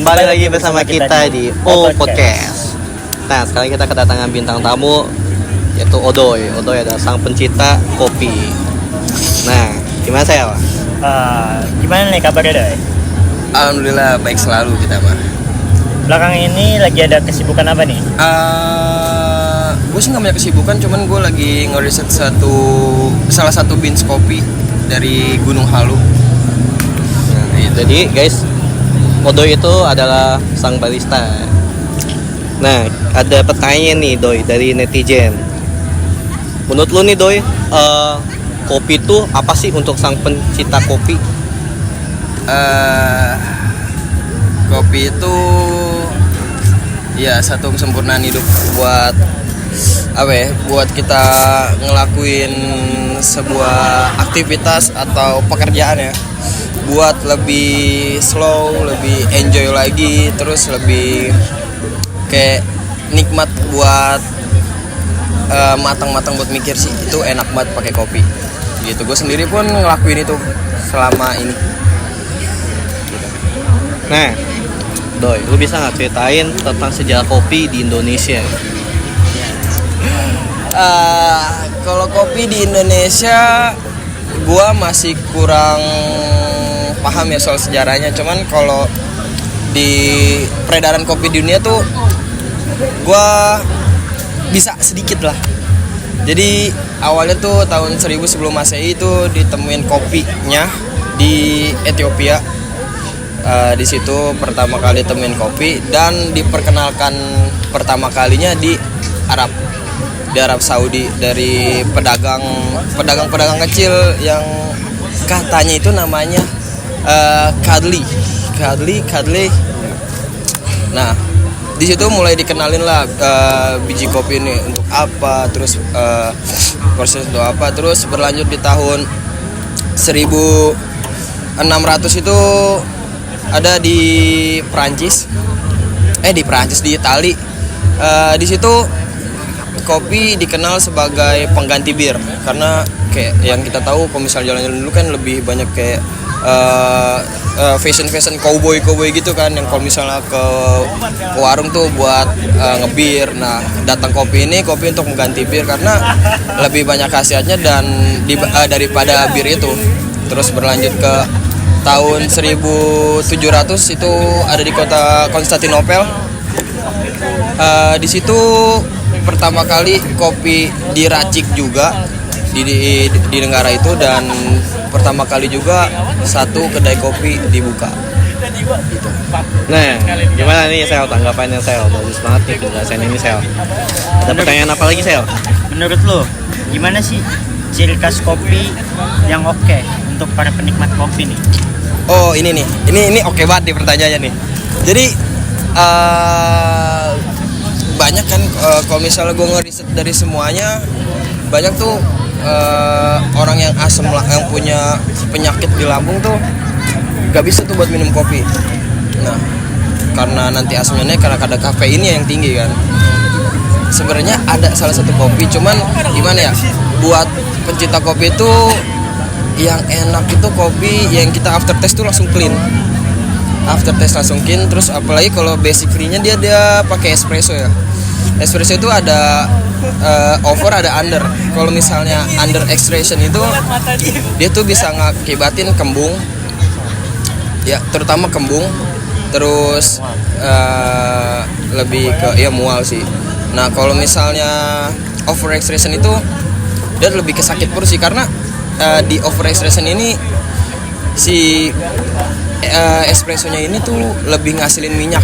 Kembali lagi bersama kita di O Podcast. Nah, sekarang kita kedatangan bintang tamu yaitu Odoy. Odoy adalah sang pencipta kopi. Nah, gimana saya? Gimana nih kabarnya, Doy? Alhamdulillah baik selalu kita, Pak. Belakang ini lagi ada kesibukan apa nih? Gue sih nggak banyak kesibukan, cuman gue lagi ngeriset salah satu beans kopi dari Gunung Halu. Jadi guys, Odoy itu adalah sang barista. Nah, ada pertanyaan nih Doy dari netizen. Menurut lu nih Doy, kopi itu apa sih untuk sang pencipta kopi? Kopi itu ya satu kesempurnaan hidup buat buat kita ngelakuin sebuah aktivitas atau pekerjaan ya, buat lebih slow, lebih enjoy lagi, terus lebih kayak nikmat buat matang-matang buat mikir sih. Itu enak banget pakai kopi gitu. Gue sendiri pun ngelakuin itu selama ini. Nah, Doy, lu bisa nggak ceritain tentang sejarah kopi di Indonesia? Kalau kopi di Indonesia, gua masih kurang paham ya soal sejarahnya. Cuman kalau di peredaran kopi di dunia tuh, gua bisa sedikit lah. Jadi awalnya tuh tahun 1000 sebelum Masehi itu ditemuin kopinya di Ethiopia. Di situ pertama kali temuin kopi dan diperkenalkan pertama kalinya di Arab Saudi dari pedagang kecil yang katanya itu namanya Kadli. Nah, di situ mulai dikenalin lah biji kopi ini untuk apa, terus proses untuk apa, terus berlanjut di tahun 1600 itu ada di Itali. Di situ kopi dikenal sebagai pengganti bir, karena kayak yang kita tahu kalau misalnya jalan-jalan dulu kan lebih banyak kayak fashion cowboy gitu kan, yang kalau misalnya ke warung tuh buat ngebir. Nah, datang kopi untuk mengganti bir karena lebih banyak khasiatnya dan daripada bir itu. Terus berlanjut ke tahun 1700 itu ada di kota Konstantinopel. Di situ pertama kali kopi diracik juga di negara itu, dan pertama kali juga satu kedai kopi dibuka gitu. Nah, gimana nih Sel, tanggapannya Sel? Bagus banget nih penjelasan ini Sel. Ada pertanyaan apa lagi Sel? Menurut lo, gimana sih ciri khas kopi yang oke untuk para penikmat kopi nih? Oh, ini oke banget nih pertanyaannya nih. Jadi banyak kan kalau misalnya gue ngeriset dari semuanya, banyak tuh orang yang asam yang punya penyakit di lambung tuh gak bisa tuh buat minum kopi. Nah, karena nanti asamnya naik karena ada kafeinnya yang tinggi kan. Sebenarnya ada salah satu kopi, cuman gimana ya, buat pencinta kopi itu yang enak itu kopi yang kita after taste tuh langsung clean. Terus apalagi kalau basic free-nya dia pakai espresso ya. Espresso itu ada over, ada under. Kalau misalnya under extraction itu dia tuh bisa ngakibatin kembung. Ya, terutama kembung. Terus lebih ke mual sih. Nah, kalau misalnya over extraction itu dia lebih ke sakit perut sih, karena di over extraction ini si espressonya ini tuh lebih ngasilin minyak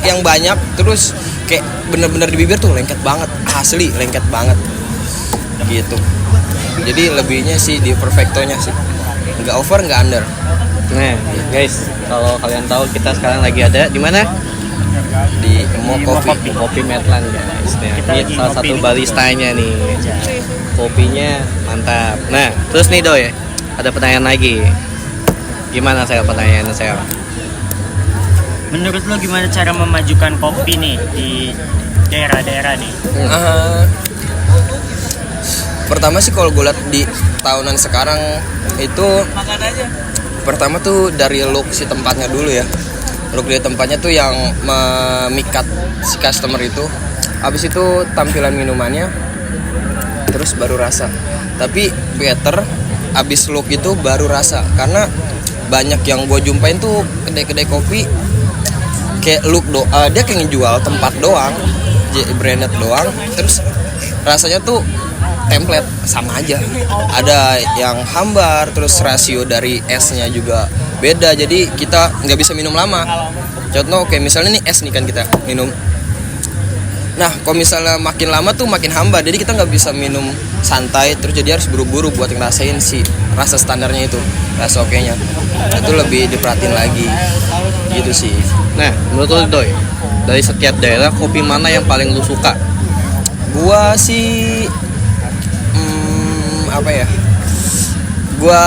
yang banyak, terus kayak bener-bener di bibir tuh lengket banget, asli lengket banget gitu. Jadi lebihnya sih di perfectonya sih, nggak over nggak under. Nah guys, kalau kalian tahu kita sekarang lagi ada di mana? Di Emo Kopi Medland guys. Nah, ini salah satu baristanya nih. Kopinya mantap. Nah, terus nih Doy, ada pertanyaan lagi. Gimana saya pertanyaannya saya? Menurut lo gimana cara memajukan kopi nih di daerah-daerah nih? Pertama sih kalau gue lihat di tahunan sekarang itu, pertama tuh dari look si tempatnya dulu ya. Look di tempatnya tuh yang memikat si customer itu. Habis itu tampilan minumannya, terus baru rasa. Tapi better abis look itu baru rasa, karena banyak yang gue jumpain tuh kedai-kedai kopi kayak look dia kayak ngejual tempat doang, branded doang, terus rasanya tuh template sama aja. Ada yang hambar, terus rasio dari esnya juga beda, jadi kita nggak bisa minum lama. Contoh kayak misalnya nih es nih kan kita minum. Nah, kalau misalnya makin lama tuh makin hambar, jadi kita nggak bisa minum santai, terus jadi harus buru-buru buat ngerasain si rasa standarnya itu, rasa oke-nya. Itu lebih diperhatiin lagi, gitu sih. Nah, menurut lo Doy, dari setiap daerah kopi mana yang paling lu suka? Gua sih, apa ya? Gua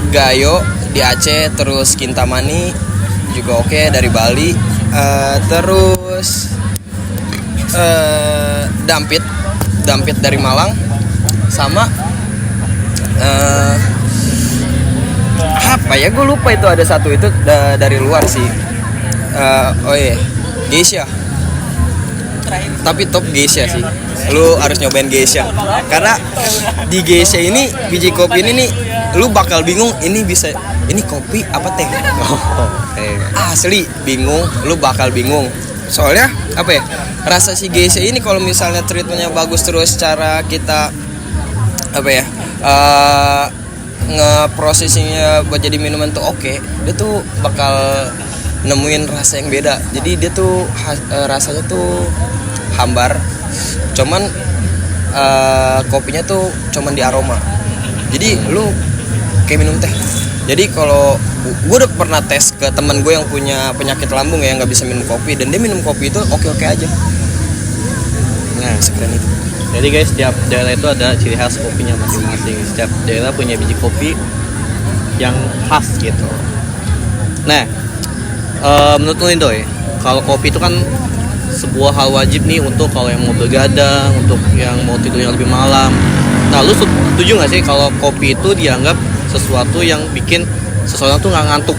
Gayo di Aceh, terus Kintamani juga oke dari Bali, terus Dampit dari Malang, sama apa ya, gue lupa itu ada satu itu dari luar sih. Oh iya, Geisha. Tapi top Geisha sih. Lu harus nyobain Geisha. Karena di Geisha ini, biji kopi ini nih, lu bakal bingung ini kopi apa teh. Asli bingung, lu bakal bingung. Soalnya apa ya? Rasa si Geisha ini kalau misalnya treatmentnya bagus, terus cara kita apa ya? Ngeprosesingnya buat jadi minuman tuh oke, dia tuh bakal nemuin rasa yang beda. Jadi dia tuh rasanya tuh hambar, cuman kopinya tuh cuman di aroma. Jadi lu kayak minum teh. Jadi kalau gue udah pernah tes ke teman gue yang punya penyakit lambung ya, nggak bisa minum kopi, dan dia minum kopi itu oke aja. Nah, sekeren itu. Jadi guys, setiap daerah itu ada ciri khas kopinya masing-masing. Setiap daerah punya biji kopi yang khas gitu. Nah, menurut lu Doy, kalau kopi itu kan sebuah hal wajib nih untuk kalau yang mau begadang, untuk yang mau tidurnya lebih malam. Nah, lu setuju nggak sih kalau kopi itu dianggap sesuatu yang bikin seseorang tuh nggak ngantuk?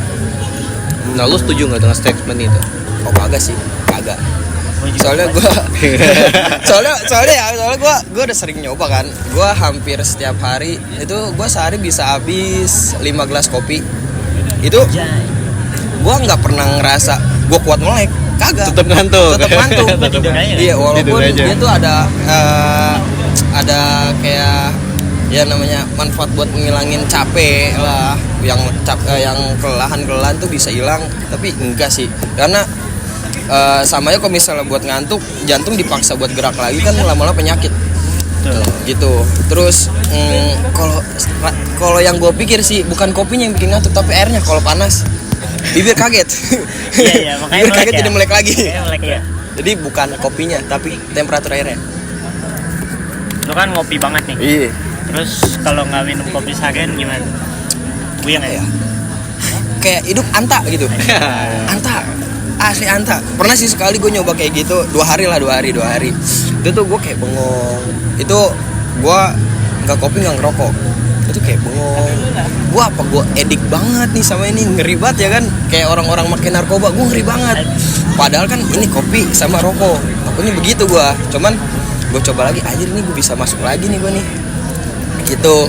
Nah, lu setuju nggak dengan statement itu? Oh, kagak sih, kagak. Soalnya gue udah sering nyoba kan. Gue hampir setiap hari itu gue sehari bisa habis 5 gelas kopi. Itu gue nggak pernah ngerasa gue kuat melek, kagak. Tetap ngantuk. Iya, walaupun dia tuh ada kayak ya namanya manfaat buat ngilangin capek lah, yang kelelahan tuh bisa hilang. Tapi enggak sih, karena sama aja kalau misalnya buat ngantuk, jantung dipaksa buat gerak lagi kan lama-lama penyakit. Gitu. Terus kalau yang gue pikir sih bukan kopinya yang bikin ngantuk, tapi airnya kalau panas bibir kaget. Iya, makanya bibir kaget jadi melek lagi. Ya. Jadi bukan kopinya tapi temperatur airnya. Lu kan ngopi banget nih. Iya. Terus kalau nggak minum kopi seharian gimana? Buyang ya? Kayak hidup anta gitu. Anta, asli anta. Pernah sih sekali gue nyoba kayak gitu, 2 hari. Itu tuh gue kayak bengong. Itu gue nggak kopi nggak ngerokok. Itu kayak bengong. Gue edik banget nih sama ini, ngeri banget ya kan? Kayak orang-orang makin narkoba, gue ngeri banget. Padahal kan ini kopi sama rokok. Aku ini begitu gue. Cuman gue coba lagi, anjir nih gue bisa masuk lagi nih gue nih. Gitu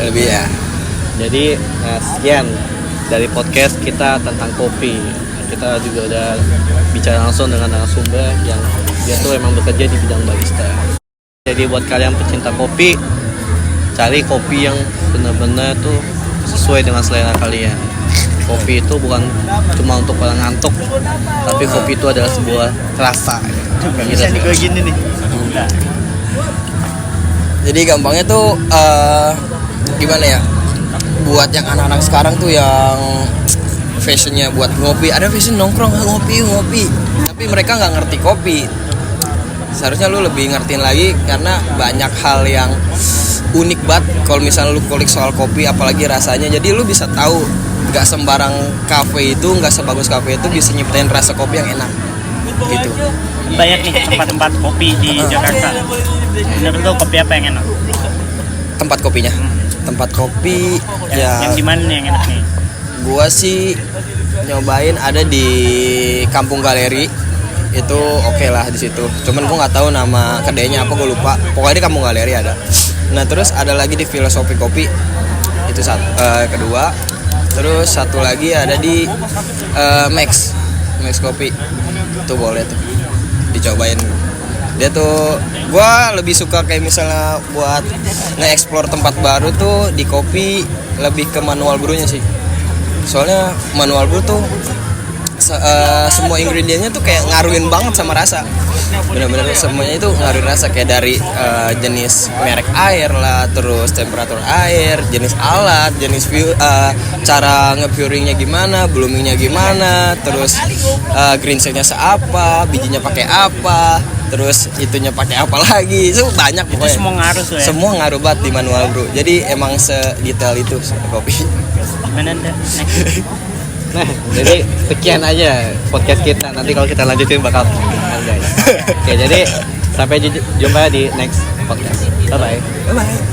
lebih ya. Jadi sekian dari podcast kita tentang kopi. Kita juga udah bicara langsung dengan narasumber yang dia tuh emang bekerja di bidang barista. Jadi buat kalian pecinta kopi, cari kopi yang benar-benar tuh sesuai dengan selera kalian. Kopi itu bukan cuma untuk orang ngantuk, tapi kopi itu adalah sebuah rasa. Bisa nih gue gini nih. Jadi gampangnya tuh gimana ya, buat yang anak-anak sekarang tuh yang fashionnya buat ngopi, ada fashion nongkrong ngopi, tapi mereka nggak ngerti kopi. Seharusnya lu lebih ngertiin lagi, karena banyak hal yang unik banget kalau misalnya lu kulik soal kopi, apalagi rasanya. Jadi lu bisa tahu nggak sembarang kafe itu, nggak sebagus kafe itu bisa nyiptain rasa kopi yang enak gitu. Banyak nih tempat-tempat kopi di Jakarta. Menurut lo kopi apa yang enak? Tempat kopinya. Tempat kopi yang di mana yang enak nih? Gua sih nyobain ada di Kampung Galeri. Itu oke lah di situ. Cuman gua nggak tahu nama kedainya apa, gua lupa. Pokoknya di Kampung Galeri ada. Nah, terus ada lagi di Filosofi Kopi. Itu kedua. Terus satu lagi ada di Max Kopi. Itu boleh tuh dicobain. Dia tuh gua lebih suka kayak misalnya buat nge-explore tempat baru tuh di kopi lebih ke manual brewnya sih. Soalnya manual brew tuh semua ingredientnya tuh kayak ngaruhin banget sama rasa. Bener-bener semuanya itu ngaruhin rasa, kayak dari jenis merek air lah, terus temperatur air, jenis alat, jenis cara nge-puringnya gimana, bloomingnya gimana, terus green setnya seapa, bijinya pakai apa, terus itunya pakai apa lagi, itu banyak Itu pokoknya. semua ngaruh tuh ya. Semua ngaruh banget di manual brew. Jadi emang sedetail itu kopi. Gimana Nda? Nah, jadi sekian aja podcast kita. Nanti kalau kita lanjutin bakal guys. Oke, jadi sampai jumpa di next podcast. Bye bye. Bye bye.